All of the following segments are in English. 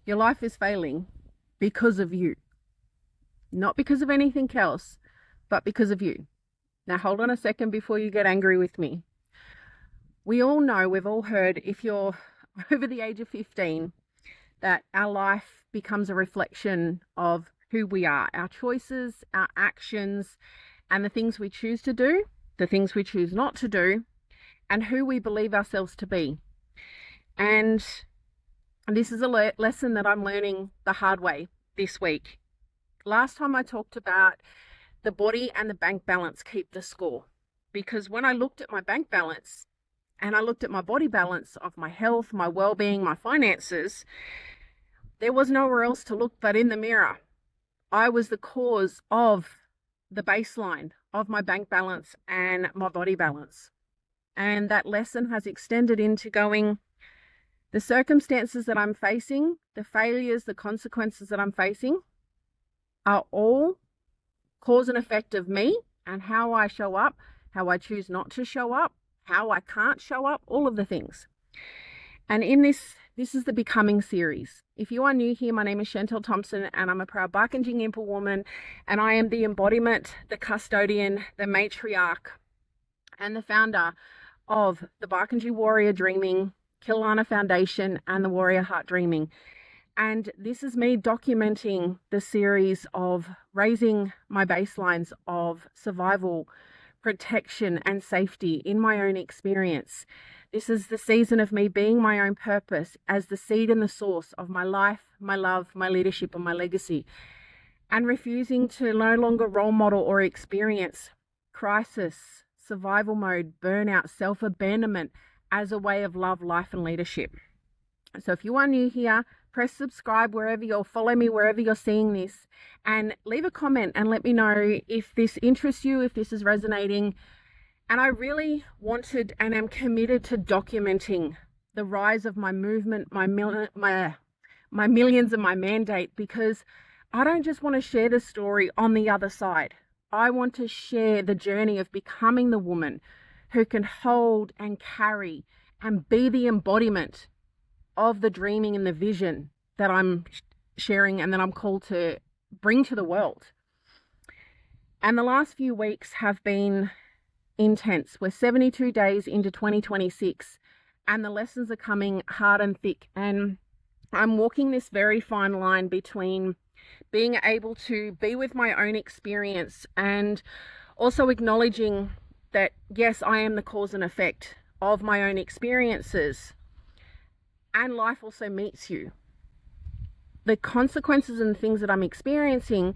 Your life is failing because of you, not because of anything else, but because of you. Now, hold on a second before you get angry with me. We all know, we've all heard, if you're over the age of 15, that our life becomes a reflection of who we are, our choices, our actions, and the things we choose to do, the things we choose not to do, and who we believe ourselves to be. And this is a lesson that I'm learning the hard way this week. Last time I talked about the body and the bank balance keep the score, because when I looked at my bank balance and I looked at my body balance of my health, my well-being, my finances, there was nowhere else to look but in the mirror. I was the cause of the baseline of my bank balance and my body balance. And that lesson has extended into going, the circumstances that I'm facing, the failures, the consequences that I'm facing are all cause and effect of me and how I show up, how I choose not to show up, how I can't show up, all of the things. And in this is the Becoming series. If you are new here, my name is Shantelle Thompson and I'm a proud Barkindji Impa woman, and I am the embodiment, the custodian, the matriarch, and the founder of the Barkindji Warrior Dreaming, Killarney Foundation, and the Warrior Heart Dreaming. And this is me documenting the series of raising my baselines of survival, protection, and safety in my own experience. This is the season of me being my own purpose as the seed and the source of my life, my love, my leadership, and my legacy, and refusing to no longer role model or experience crisis, survival mode, burnout, self-abandonment as a way of love, life, and leadership. So if you are new here, press subscribe wherever you're, follow me wherever you're seeing this, and leave a comment and let me know if this interests you, if this is resonating. And I really wanted and am committed to documenting the rise of my movement, my millions and my mandate, because I don't just want to share the story on the other side. I want to share the journey of becoming the woman who can hold and carry and be the embodiment of the dreaming and the vision that I'm sharing and that I'm called to bring to the world. And the last few weeks have been intense. We're 72 days into 2026 and the lessons are coming hard and thick. And I'm walking this very fine line between being able to be with my own experience and also acknowledging that, yes, I am the cause and effect of my own experiences. And life also meets you. The consequences and things that I'm experiencing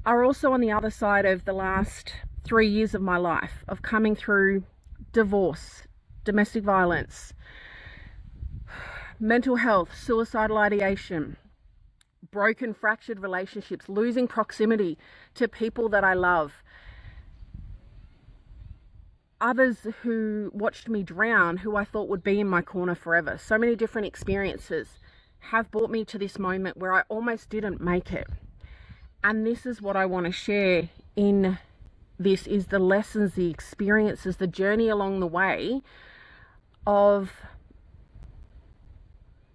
are also on the other side of the last 3 years of my life, of coming through divorce, domestic violence, mental health, suicidal ideation, broken, fractured relationships, losing proximity to people that I love, others who watched me drown, who I thought would be in my corner forever. So many different experiences have brought me to this moment where I almost didn't make it. And this is what I want to share in this, is the lessons, the experiences, the journey along the way of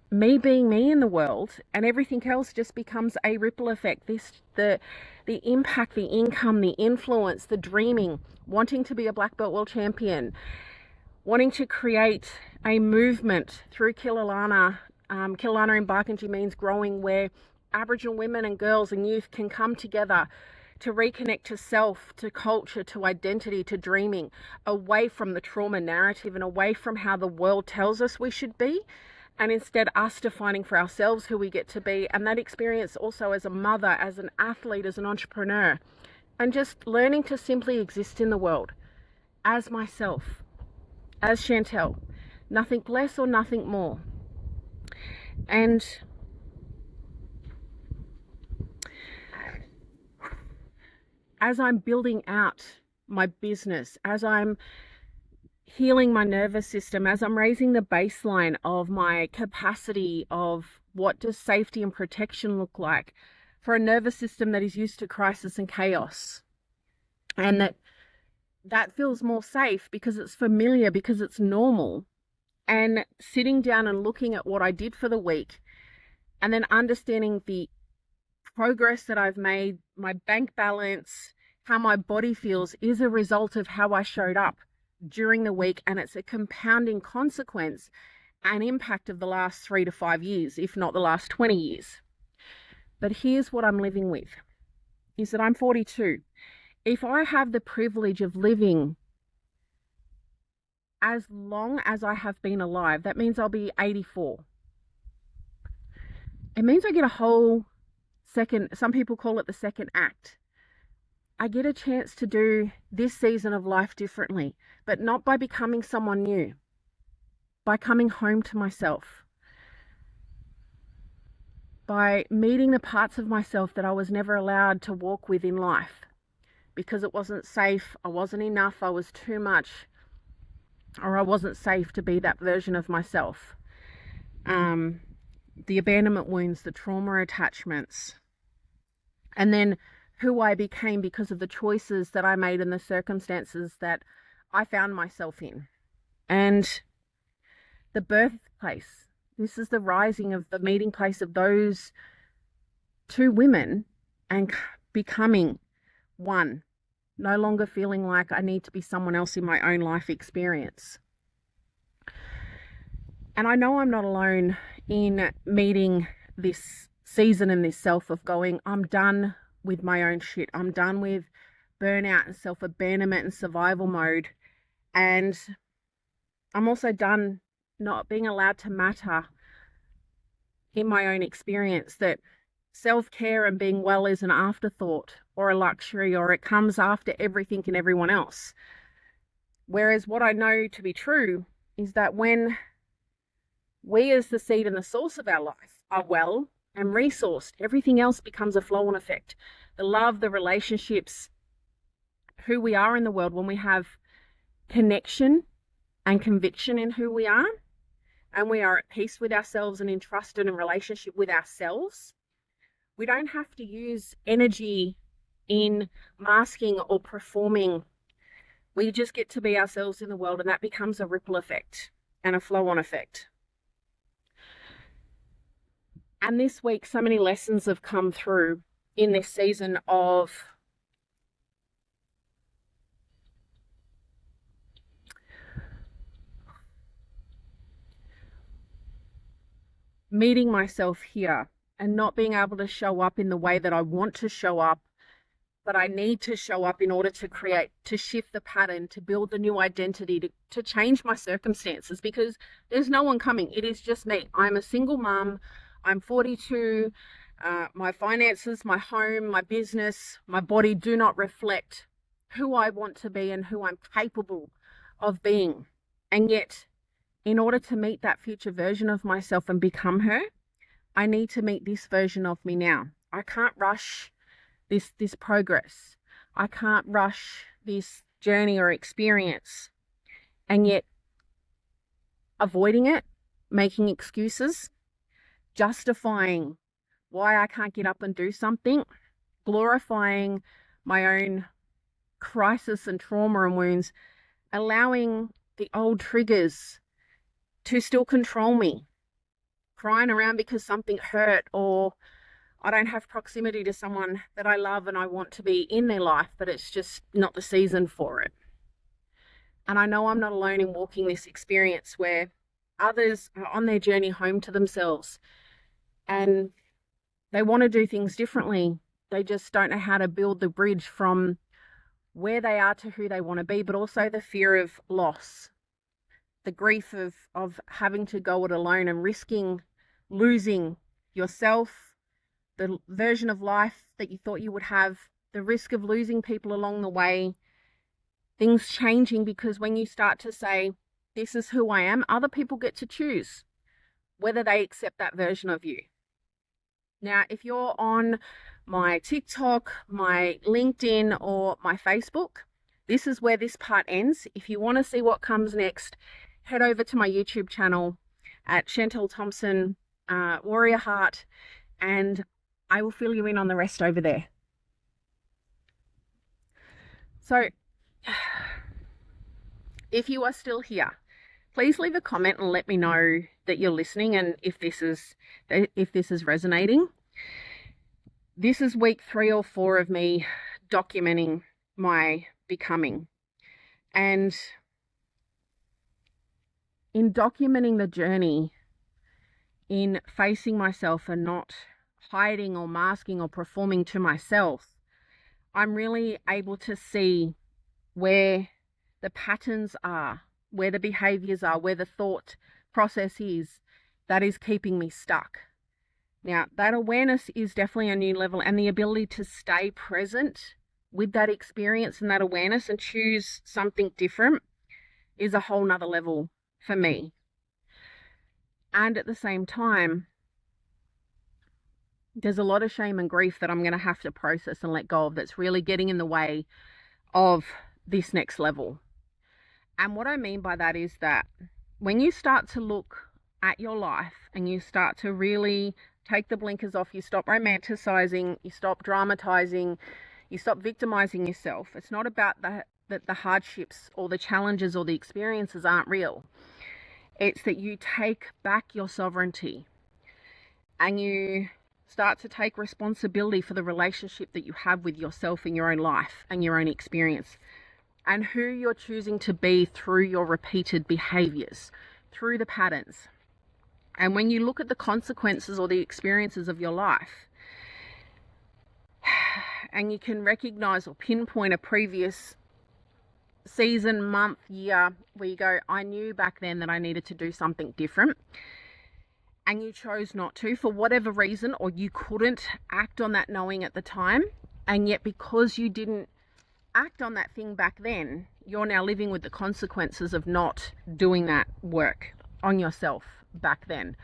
me being me in the world, and everything else just becomes a ripple effect. The impact, the income, the influence, the dreaming, wanting to be a black belt world champion, wanting to create a movement through Killarney. Killarney in Barkindji means growing, where Aboriginal women and girls and youth can come together to reconnect to self, to culture, to identity, to dreaming, away from the trauma narrative and away from how the world tells us we should be, and instead us defining for ourselves who we get to be. And that experience also as a mother, as an athlete, as an entrepreneur, and just learning to simply exist in the world as myself, as Shantelle, nothing less or nothing more. And as I'm building out my business, as I'm healing my nervous system, as I'm raising the baseline of my capacity of what does safety and protection look like for a nervous system that is used to crisis and chaos, and that feels more safe because it's familiar, because it's normal. And sitting down and looking at what I did for the week and then understanding the progress that I've made, my bank balance, how my body feels is a result of how I showed up during the week. And it's a compounding consequence and impact of the last 3 to 5 years, if not the last 20 years. But here's what I'm living with, is that I'm 42. If I have the privilege of living as long as I have been alive, that means I'll be 84. It means I get a whole second, some people call it the second act. I get a chance to do this season of life differently, but not by becoming someone new, by coming home to myself, by meeting the parts of myself that I was never allowed to walk with in life because it wasn't safe, I wasn't enough, I was too much, or I wasn't safe to be that version of myself. The abandonment wounds, the trauma attachments, and then who I became because of the choices that I made and the circumstances that I found myself in. And the birthplace, this is the rising of the meeting place of those two women and becoming one, no longer feeling like I need to be someone else in my own life experience. And I know I'm not alone in meeting this season and this self of going, I'm done with my own shit. I'm done with burnout and self-abandonment and survival mode. And I'm also done not being allowed to matter in my own experience, that self-care and being well is an afterthought or a luxury, or it comes after everything and everyone else. Whereas what I know to be true is that when we as the seed and the source of our life are well and resourced, everything else becomes a flow-on effect. The love, the relationships, who we are in the world, when we have connection and conviction in who we are, and we are at peace with ourselves and in trust and in relationship with ourselves, we don't have to use energy in masking or performing. We just get to be ourselves in the world, and that becomes a ripple effect and a flow-on effect. And this week, so many lessons have come through in this season of meeting myself here and not being able to show up in the way that I want to show up, but I need to show up in order to create, to shift the pattern, to build the new identity, to change my circumstances, because there's no one coming. It is just me. I'm a single mom. I'm 42. My finances, my home, my business, my body do not reflect who I want to be and who I'm capable of being. And yet, in order to meet that future version of myself and become her, I need to meet this version of me now. I can't rush this progress. I can't rush this journey or experience. And yet, avoiding it, making excuses, justifying why I can't get up and do something, glorifying my own crisis and trauma and wounds, allowing the old triggers to still control me, crying around because something hurt, or I don't have proximity to someone that I love and I want to be in their life, but it's just not the season for it. And I know I'm not alone in walking this experience where others are on their journey home to themselves and they want to do things differently. They just don't know how to build the bridge from where they are to who they want to be, but also the fear of loss, the grief of having to go it alone and risking losing yourself, the version of life that you thought you would have, the risk of losing people along the way, things changing, because when you start to say, this is who I am, other people get to choose whether they accept that version of you. Now, if you're on my TikTok, my LinkedIn, or my Facebook, this is where this part ends. If you want to see what comes next, head over to my YouTube channel at Shantelle Thompson, Warrior Heart, and I will fill you in on the rest over there. So, if you are still here, Please leave a comment and let me know that you're listening and if this is resonating. This is week 3 or 4 of me documenting my becoming. And in documenting the journey, in facing myself and not hiding or masking or performing to myself, I'm really able to see where the patterns are, where the behaviors are, where the thought process is that is keeping me stuck. Now, that awareness is definitely a new level, and the ability to stay present with that experience and that awareness and choose something different is a whole nother level for me. And at the same time, there's a lot of shame and grief that I'm going to have to process and let go of that's really getting in the way of this next level. And what I mean by that is that when you start to look at your life and you start to really take the blinkers off, you stop romanticizing, you stop dramatizing, you stop victimizing yourself. It's not about that the hardships or the challenges or the experiences aren't real. It's that you take back your sovereignty and you start to take responsibility for the relationship that you have with yourself in your own life and your own experience, and who you're choosing to be through your repeated behaviors, through the patterns. And when you look at the consequences or the experiences of your life, and you can recognize or pinpoint a previous season, month, year, where you go, I knew back then that I needed to do something different, and you chose not to for whatever reason, or you couldn't act on that knowing at the time, and yet because you didn't act on that thing back then, you're now living with the consequences of not doing that work on yourself back then.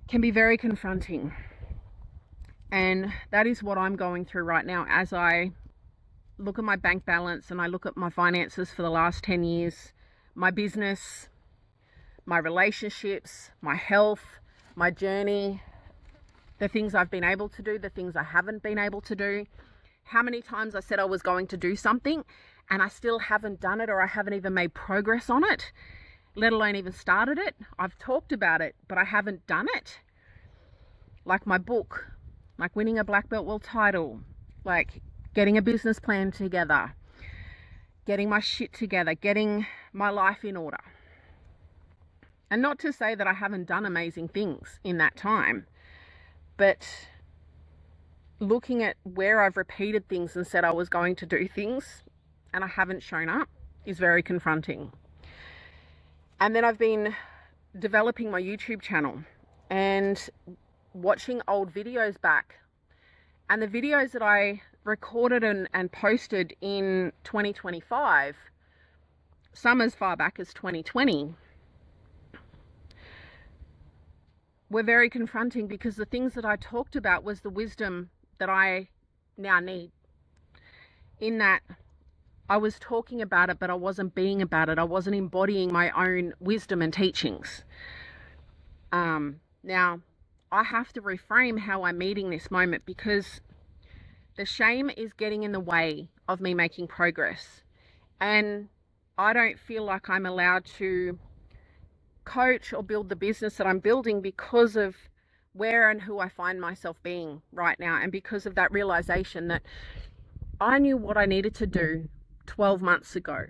Can be very confronting. And that is what I'm going through right now as I look at my bank balance and I look at my finances for the last 10 years, my business, my relationships, my health, my journey, the things I've been able to do, the things I haven't been able to do, how many times I said I was going to do something and I still haven't done it, or I haven't even made progress on it, let alone even started it. I've talked about it, but I haven't done it. Like my book, like winning a black belt world title, like getting a business plan together, getting my shit together, getting my life in order. And not to say that I haven't done amazing things in that time, but looking at where I've repeated things and said I was going to do things and I haven't shown up is very confronting. And then I've been developing my YouTube channel and watching old videos back. And the videos that I recorded and posted in 2025, some as far back as 2020, were very confronting, because the things that I talked about was the wisdom that I now need. In that I was talking about it, but I wasn't being about it. I wasn't embodying my own wisdom and teachings. Now, I have to reframe how I'm meeting this moment, because the shame is getting in the way of me making progress. And I don't feel like I'm allowed to coach or build the business that I'm building because of where and who I find myself being right now, and because of that realization that I knew what I needed to do 12 months ago,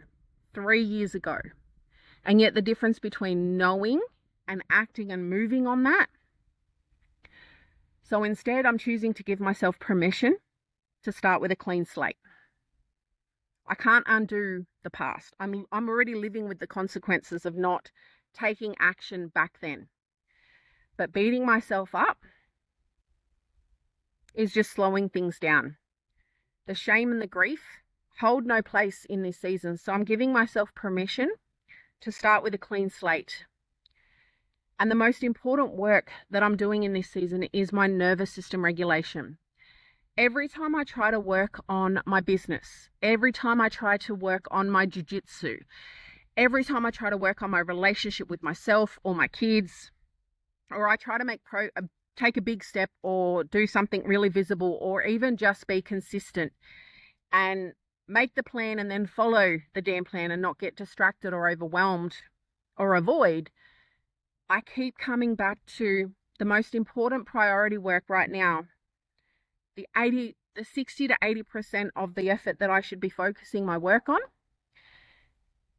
3 years ago, and yet the difference between knowing and acting and moving on that. So instead, I'm choosing to give myself permission to start with a clean slate. I can't undo the past. I'm already living with the consequences of not taking action back then. But beating myself up is just slowing things down. The shame and the grief hold no place in this season. So I'm giving myself permission to start with a clean slate. And the most important work that I'm doing in this season is my nervous system regulation. Every time I try to work on my business, every time I try to work on my jiu-jitsu, every time I try to work on my relationship with myself or my kids, or I try to take a big step or do something really visible, or even just be consistent and make the plan and then follow the damn plan and not get distracted or overwhelmed or avoid, I keep coming back to the most important priority work right now. The 60 to 80% of the effort that I should be focusing my work on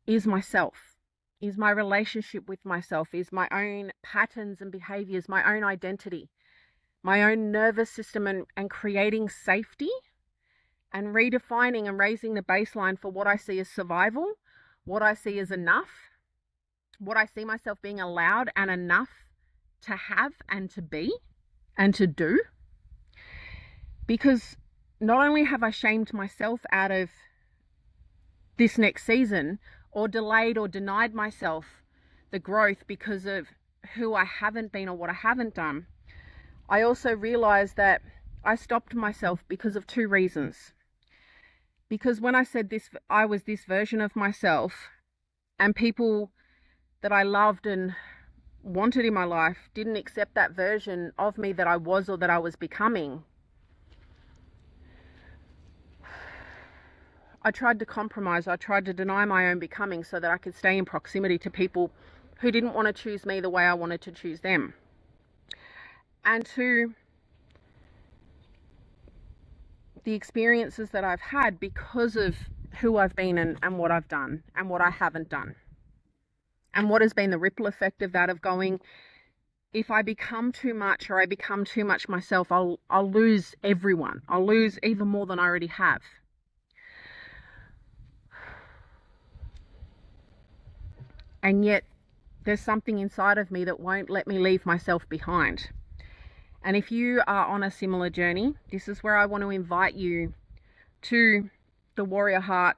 is myself, is my relationship with myself, is my own patterns and behaviors, my own identity, my own nervous system, and creating safety and redefining and raising the baseline for what I see as survival, what I see as enough, what I see myself being allowed and enough to have and to be and to do. Because not only have I shamed myself out of this next season, or delayed or denied myself the growth because of who I haven't been or what I haven't done, I also realized that I stopped myself because of two reasons. Because when I said this, I was this version of myself, and people that I loved and wanted in my life didn't accept that version of me that I was or that I was becoming, I tried to compromise. I tried to deny my own becoming so that I could stay in proximity to people who didn't want to choose me the way I wanted to choose them. And to the experiences that I've had because of who I've been and what I've done and what I haven't done. And what has been the ripple effect of that, of going, if I become too much or I become too much myself, I'll lose everyone. I'll lose even more than I already have. And yet there's something inside of me that won't let me leave myself behind. And if you are on a similar journey, this is where I want to invite you to the Warrior Heart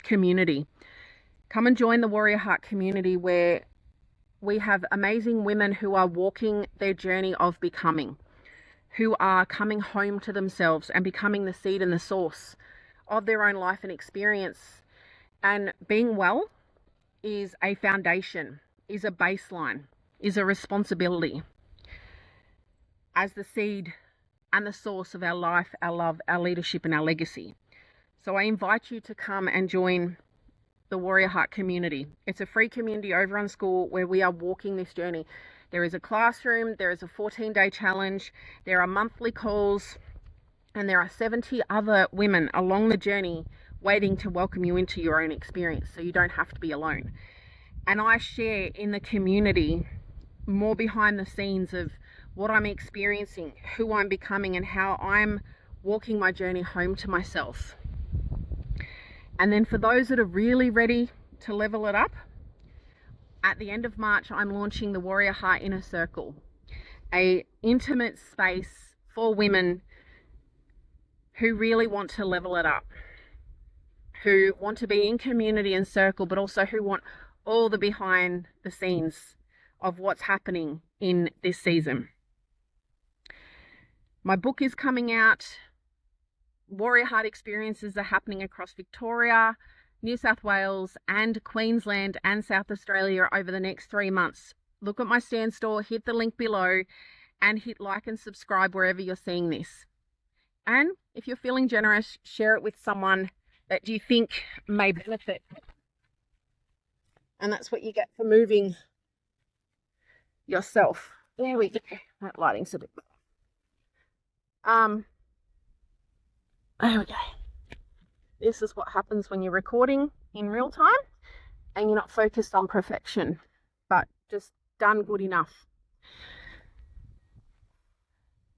community. Come and join the Warrior Heart community, where we have amazing women who are walking their journey of becoming, who are coming home to themselves and becoming the seed and the source of their own life and experience. And being well is a foundation, is a baseline, is a responsibility as the seed and the source of our life, our love, our leadership, and our legacy. So I invite you to come and join the Warrior Heart community. It's a free community over on School where we are walking this journey. There is a classroom, there is a 14-day challenge, there are monthly calls, and there are 70 other women along the journey waiting to welcome you into your own experience, so you don't have to be alone. And I share in the community more behind the scenes of what I'm experiencing, who I'm becoming, and how I'm walking my journey home to myself. And then for those that are really ready to level it up, at the end of March, I'm launching the Warrior Heart Inner Circle, an intimate space for women who really want to level it up, who want to be in community and circle, but also who want all the behind the scenes of what's happening in this season. My book is coming out. Warrior Heart experiences are happening across Victoria, New South Wales, and Queensland and South Australia over the next 3 months. Look at my Stand store, hit the link below, and hit like and subscribe wherever you're seeing this. And if you're feeling generous, share it with someone that you think may benefit. And that's what you get for moving yourself. There we go. That lighting's a bit better. There we go. This is what happens when you're recording in real time and you're not focused on perfection, but just done good enough.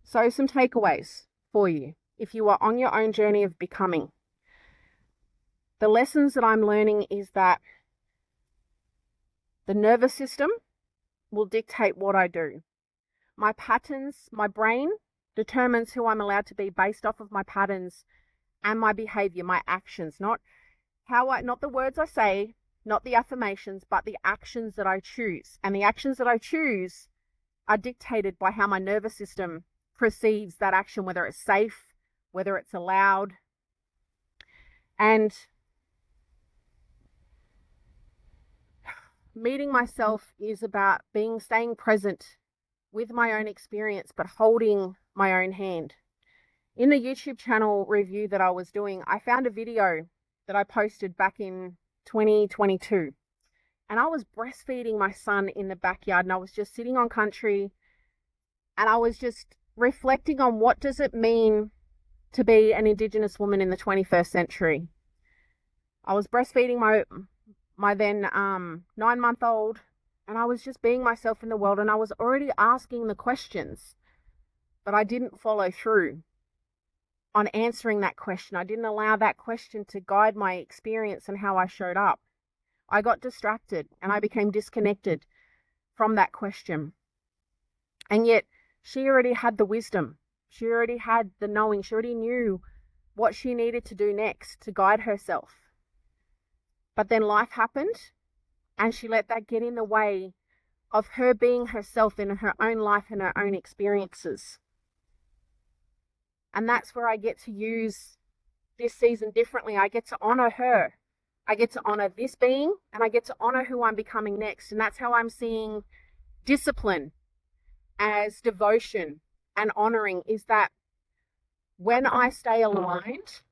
So some takeaways for you if you are on your own journey of becoming. The lessons that I'm learning is that the nervous system will dictate what I do. My patterns, my brain determines who I'm allowed to be based off of my patterns and my behavior, my actions, not the words I say, not the affirmations, but the actions that I choose. And the actions that I choose are dictated by how my nervous system perceives that action, whether it's safe, whether it's allowed. And meeting myself is about staying present with my own experience, but holding my own hand. In the YouTube channel review that I was doing, I found a video that I posted back in 2022. And I was breastfeeding my son in the backyard, and I was just sitting on country, and I was just reflecting on what does it mean to be an Indigenous woman in the 21st century. I was breastfeeding my then 9-month-old, and I was just being myself in the world, and I was already asking the questions, but I didn't follow through on answering that question. I didn't allow that question to guide my experience and how I showed up. I got distracted and I became disconnected from that question. And yet she already had the wisdom. She already had the knowing. She already knew what she needed to do next to guide herself. But then life happened, and she let that get in the way of her being herself in her own life and her own experiences. And that's where I get to use this season differently. I get to honor her. I get to honor this being, and I get to honor who I'm becoming next. And that's how I'm seeing discipline as devotion and honoring, is that when I stay aligned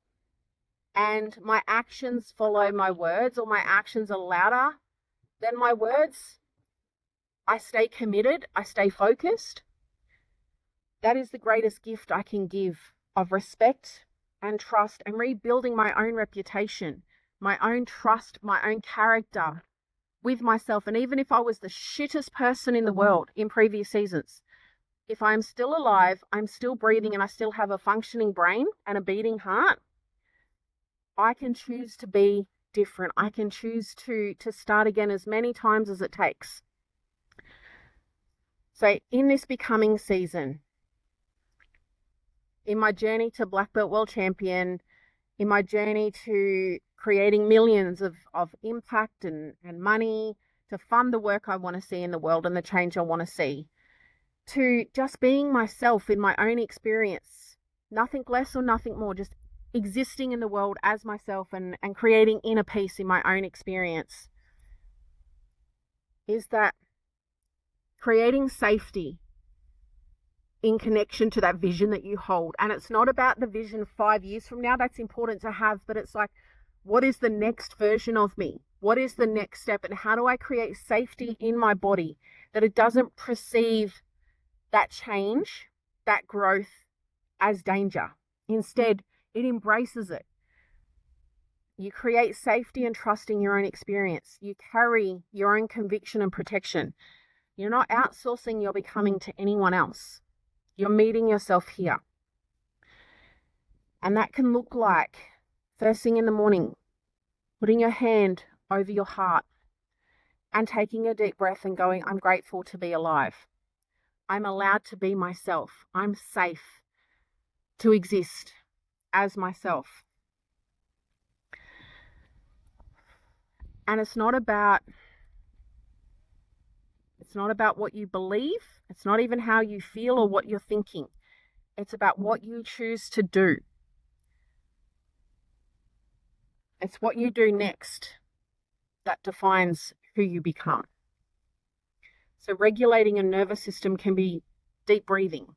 and my actions follow my words, or my actions are louder than my words, I stay committed, I stay focused. That is the greatest gift I can give, of respect and trust, and rebuilding my own reputation, my own trust, my own character with myself. And even if I was the shittest person in the world in previous seasons, if I'm still alive, I'm still breathing, and I still have a functioning brain and a beating heart, I can choose to be different. I can choose to start again as many times as it takes. So in this becoming season, in my journey to Black Belt World Champion, in my journey to creating millions of impact and money to fund the work I want to see in the world and the change I want to see, to just being myself in my own experience, nothing less or nothing more, just existing in the world as myself and creating inner peace in my own experience, is that creating safety in connection to that vision that you hold. And it's not about the vision 5 years from now. That's important to have, but it's like, what is the next version of me? What is the next step? And how do I create safety in my body, that it doesn't perceive that change, that growth as danger? Instead, it embraces it. You create safety and trust in your own experience. You carry your own conviction and protection. You're not outsourcing your becoming to anyone else. You're meeting yourself here. And that can look like, first thing in the morning, putting your hand over your heart and taking a deep breath and going, I'm grateful to be alive. I'm allowed to be myself. I'm safe to exist as myself. And it's not about what you believe. It's not even how you feel or what you're thinking. It's about what you choose to do. It's what you do next that defines who you become. So regulating a nervous system can be deep breathing.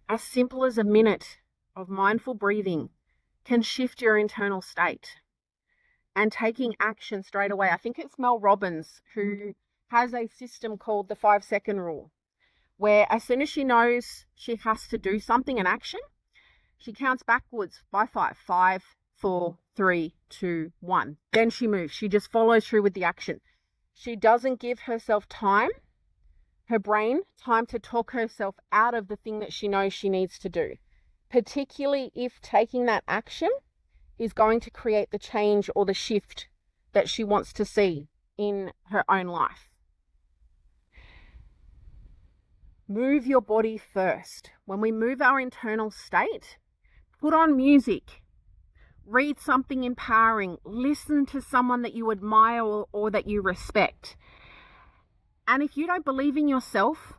As simple as a minute of mindful breathing can shift your internal state. And taking action straight away. I think it's Mel Robbins who has a system called the 5-second rule, where as soon as she knows she has to do something, an action, she counts backwards by 5. 5, 4, 3, 2, 1. Then she moves. She just follows through with the action. She doesn't give herself time, her brain, time to talk herself out of the thing that she knows she needs to do, particularly if taking that action is going to create the change or the shift that she wants to see in her own life. Move your body first. When we move our internal state, put on music, read something empowering, listen to someone that you admire or that you respect. And if you don't believe in yourself,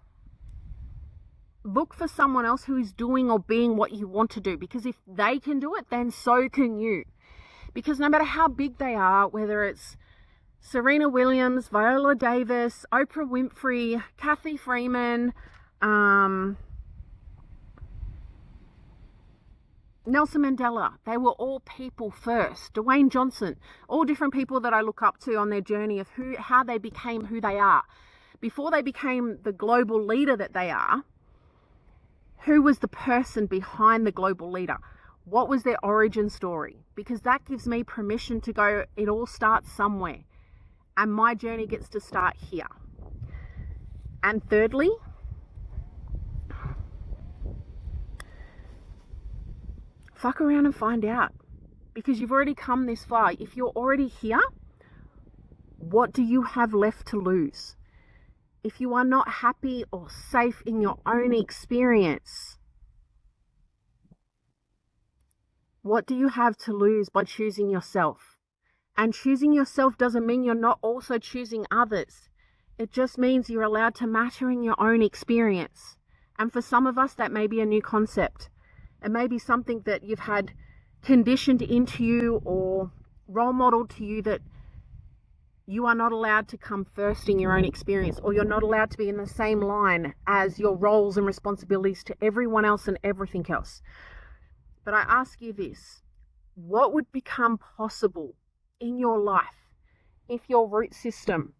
look for someone else who is doing or being what you want to do, because if they can do it, then so can you. Because no matter how big they are, whether it's Serena Williams, Viola Davis, Oprah Winfrey, Kathy Freeman, Nelson Mandela, they were all people first. Dwayne Johnson, all different people that I look up to on their journey of how they became who they are. Before they became the global leader that they are, who was the person behind the global leader? What was their origin story? Because that gives me permission to go, it all starts somewhere. And my journey gets to start here. And thirdly, fuck around and find out. Because you've already come this far. If you're already here, what do you have left to lose? If you are not happy or safe in your own experience, what do you have to lose by choosing yourself? And choosing yourself doesn't mean you're not also choosing others. It just means you're allowed to matter in your own experience. And for some of us, that may be a new concept. It may be something that you've had conditioned into you or role modeled to you, that you are not allowed to come first in your own experience, or you're not allowed to be in the same line as your roles and responsibilities to everyone else and everything else. But I ask you this, what would become possible in your life if your root system,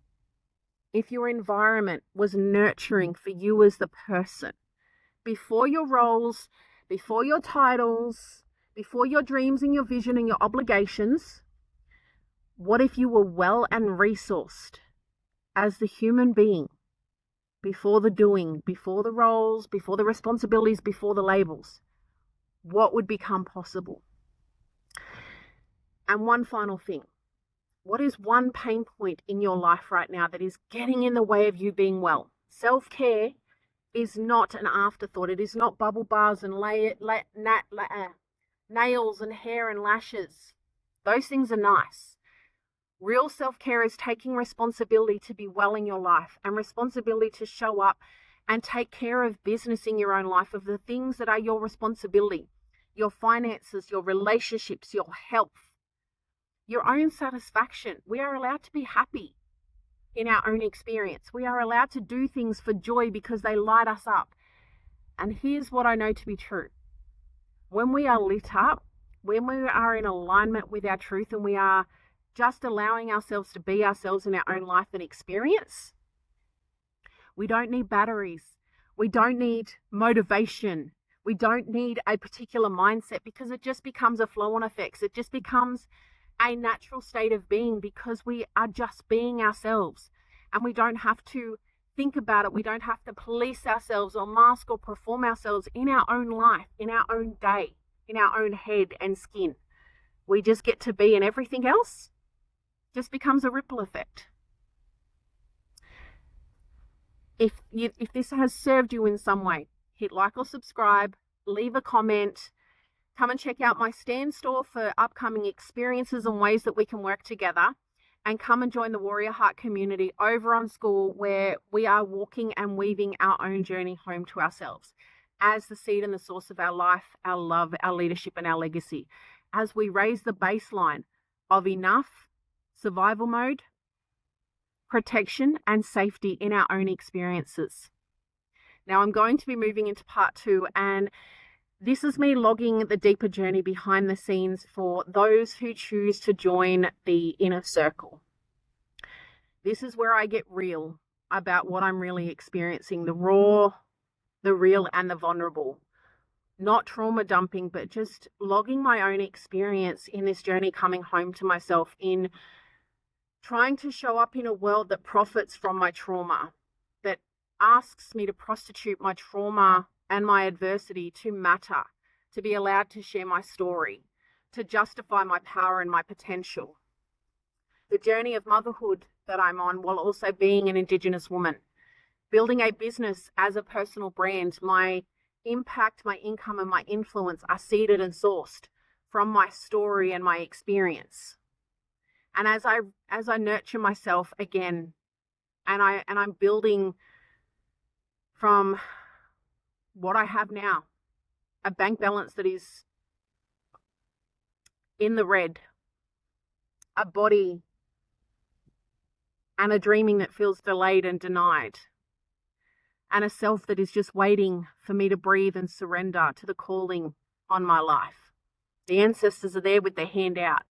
if your environment was nurturing for you as the person, before your roles, before your titles, before your dreams and your vision and your obligations? What if you were well and resourced as the human being, before the doing, before the roles, before the responsibilities, before the labels? What would become possible? And one final thing. What is one pain point in your life right now that is getting in the way of you being well? Self-care is not an afterthought. It is not bubble bars and nails and hair and lashes. Those things are nice. Real self-care is taking responsibility to be well in your life, and responsibility to show up and take care of business in your own life, of the things that are your responsibility, your finances, your relationships, your health, your own satisfaction. We are allowed to be happy in our own experience. We are allowed to do things for joy because they light us up. And here's what I know to be true. When we are lit up, when we are in alignment with our truth, and we are just allowing ourselves to be ourselves in our own life and experience, we don't need batteries. We don't need motivation. We don't need a particular mindset, because it just becomes a flow-on effect. It just becomes a natural state of being, because we are just being ourselves, and we don't have to think about it. We don't have to police ourselves or mask or perform ourselves in our own life, in our own day, in our own head and skin. We just get to be, and everything else just becomes a ripple effect. If this has served you in some way, hit like or subscribe, leave a comment, come and check out my Stand store for upcoming experiences and ways that we can work together, and come and join the Warrior Heart community over on School, where we are walking and weaving our own journey home to ourselves as the seed and the source of our life, our love, our leadership, and our legacy, as we raise the baseline of enough, survival mode, protection, and safety in our own experiences. Now I'm going to be moving into part 2, and this is me logging the deeper journey behind the scenes for those who choose to join the inner circle. This is where I get real about what I'm really experiencing, the raw, the real, and the vulnerable. Not trauma dumping, but just logging my own experience in this journey, coming home to myself, in trying to show up in a world that profits from my trauma, that asks me to prostitute my trauma and my adversity to matter, to be allowed to share my story, to justify my power and my potential. The journey of motherhood that I'm on, while also being an Indigenous woman, building a business as a personal brand. My impact, my income, and my influence are seeded and sourced from my story and my experience. And as I nurture myself again, and I'm building from what I have now, a bank balance that is in the red, a body and a dreaming that feels delayed and denied, and a self that is just waiting for me to breathe and surrender to the calling on my life. The ancestors are there with their hand out.